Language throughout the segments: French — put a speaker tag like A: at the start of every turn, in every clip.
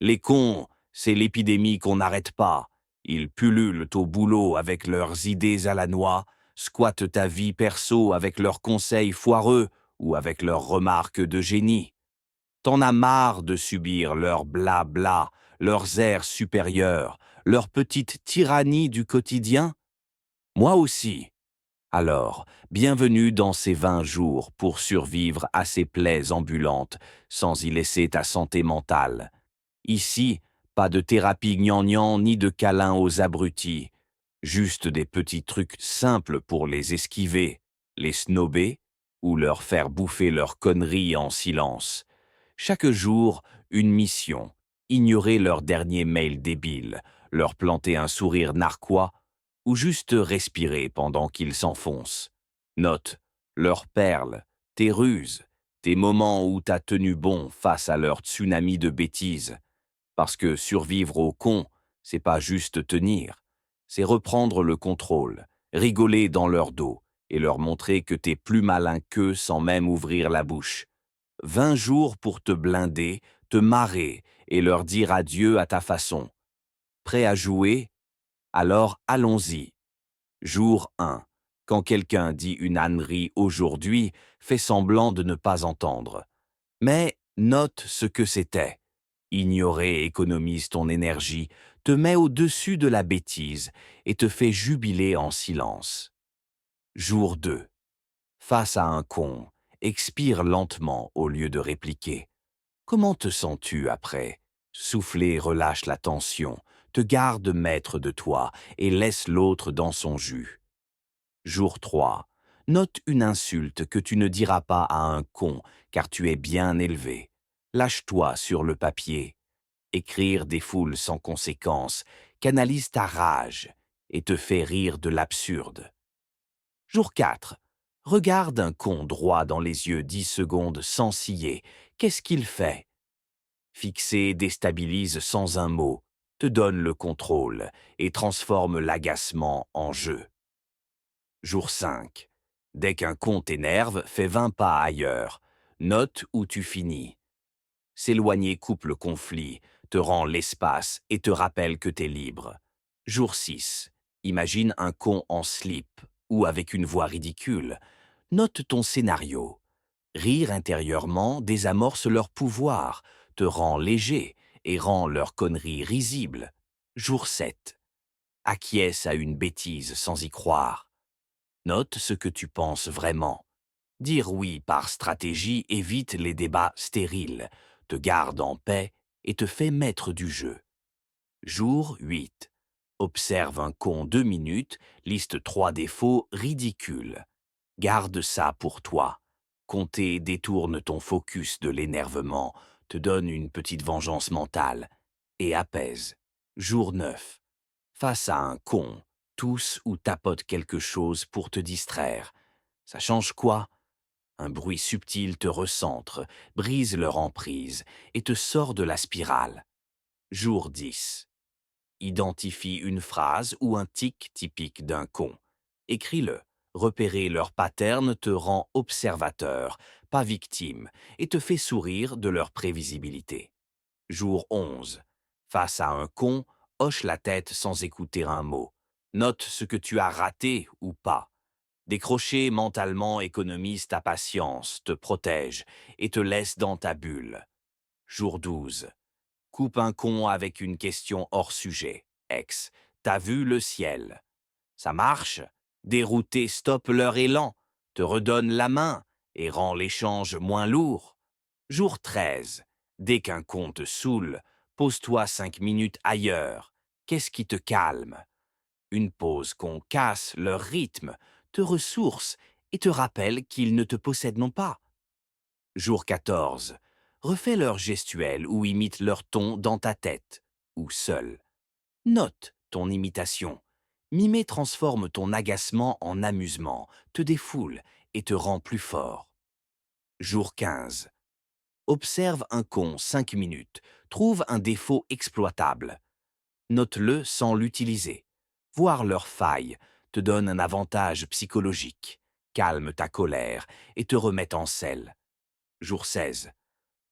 A: Les cons, c'est l'épidémie qu'on n'arrête pas. Ils pullulent au boulot avec leurs idées à la noix, squattent ta vie perso avec leurs conseils foireux ou avec leurs remarques de génie. T'en as marre de subir leur blabla, leurs airs supérieurs, leur petite tyrannie du quotidien? Moi aussi. Alors, bienvenue dans ces 20 jours pour survivre à ces plaies ambulantes sans y laisser ta santé mentale. Ici, pas de thérapie gnangnan ni de câlins aux abrutis, juste des petits trucs simples pour les esquiver, les snober ou leur faire bouffer leurs conneries en silence. Chaque jour, une mission, ignorer leur dernier mail débile, leur planter un sourire narquois ou juste respirer pendant qu'ils s'enfoncent. Note, leurs perles, tes ruses, tes moments où t'as tenu bon face à leur tsunami de bêtises. Parce que survivre aux cons, c'est pas juste tenir, c'est reprendre le contrôle, rigoler dans leur dos et leur montrer que t'es plus malin qu'eux sans même ouvrir la bouche. 20 jours pour te blinder, te marrer et leur dire adieu à ta façon. Prêt à jouer? Alors allons-y. Jour 1. Quand quelqu'un dit une ânerie aujourd'hui, fais semblant de ne pas entendre. Mais note ce que c'était. Ignorer économise ton énergie, te met au-dessus de la bêtise et te fait jubiler en silence. Jour 2. Face à un con, expire lentement au lieu de répliquer. Comment te sens-tu après? Souffler relâche la tension, te garde maître de toi et laisse l'autre dans son jus. Jour 3. Note une insulte que tu ne diras pas à un con car tu es bien élevé. Lâche-toi sur le papier. Écrire défoule sans conséquence, canalise ta rage et te fait rire de l'absurde. Jour 4. Regarde un con droit dans les yeux 10 secondes sans ciller. Qu'est-ce qu'il fait? Fixer déstabilise sans un mot, te donne le contrôle et transforme l'agacement en jeu. Jour 5. Dès qu'un con t'énerve, fais 20 pas ailleurs. Note où tu finis. S'éloigner coupe le conflit, te rend l'espace et te rappelle que t'es libre. Jour 6. Imagine un con en slip ou avec une voix ridicule. Note ton scénario. Rire intérieurement désamorce leur pouvoir, te rend léger et rend leur connerie risible. Jour 7. Acquiesce à une bêtise sans y croire. Note ce que tu penses vraiment. Dire oui par stratégie évite les débats stériles, te garde en paix et te fait maître du jeu. Jour 8. Observe un con 2 minutes, liste 3 défauts ridicules. Garde ça pour toi. Compter détourne ton focus de l'énervement, te donne une petite vengeance mentale et apaise. Jour 9. Face à un con, tousse ou tapote quelque chose pour te distraire. Ça change quoi? Un bruit subtil te recentre, brise leur emprise et te sort de la spirale. Jour 10. Identifie une phrase ou un tic typique d'un con. Écris-le. Repérer leur pattern te rend observateur, pas victime, et te fait sourire de leur prévisibilité. Jour 11. Face à un con, hoche la tête sans écouter un mot. Note ce que tu as raté ou pas. Décrocher mentalement économise ta patience, te protège et te laisse dans ta bulle. Jour 12. Coupe un con avec une question hors sujet. Ex, t'as vu le ciel? Ça marche? Dérouté stoppe leur élan, te redonne la main et rend l'échange moins lourd. Jour 13. Dès qu'un con te saoule, pose-toi 5 minutes ailleurs. Qu'est-ce qui te calme? Une pause qu'on casse leur rythme, te ressource et te rappelle qu'ils ne te possèdent non pas. Jour 14. Refais leur gestuelle ou imite leur ton dans ta tête, ou seul. Note ton imitation. Mimer transforme ton agacement en amusement, te défoule et te rend plus fort. Jour 15. Observe un con 5 minutes, trouve un défaut exploitable. Note-le sans l'utiliser. Voir leurs failles te donne un avantage psychologique, calme ta colère et te remet en selle. Jour 16.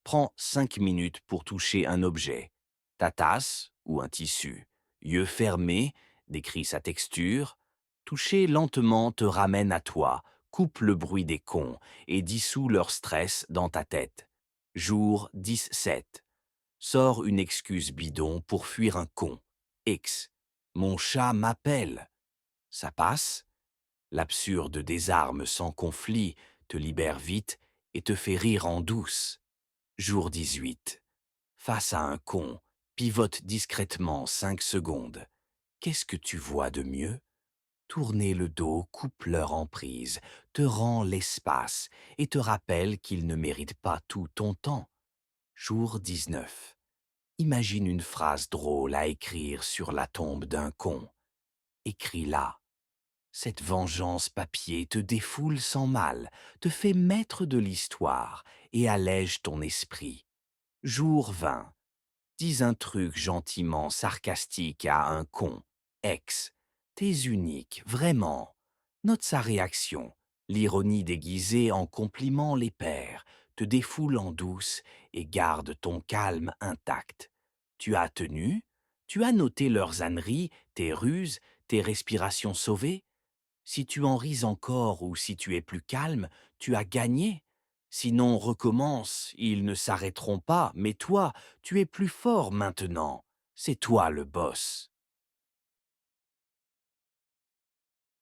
A: Prends 5 minutes pour toucher un objet. Ta tasse ou un tissu, yeux fermés, décrit sa texture. Toucher lentement te ramène à toi, coupe le bruit des cons et dissout leur stress dans ta tête. Jour 17. Sors une excuse bidon pour fuir un con. X. Mon chat m'appelle. Ça passe? L'absurde désarme sans conflit te libère vite et te fait rire en douce. Jour 18. Face à un con, pivote discrètement 5 secondes. Qu'est-ce que tu vois de mieux? Tourner le dos coupe leur emprise, te rend l'espace et te rappelle qu'ils ne méritent pas tout ton temps. Jour 19. Imagine une phrase drôle à écrire sur la tombe d'un con. Écris-la. Cette vengeance papier te défoule sans mal, te fait maître de l'histoire et allège ton esprit. Jour 20. Dis un truc gentiment sarcastique à un con. Ex. T'es unique, vraiment. Note sa réaction. L'ironie déguisée en compliment les perd, te défoule en douce et garde ton calme intact. Tu as tenu? Tu as noté leurs âneries, tes ruses, tes respirations sauvées? Si tu en ris encore ou si tu es plus calme, tu as gagné. Sinon, recommence, ils ne s'arrêteront pas, mais toi, tu es plus fort maintenant. C'est toi le boss.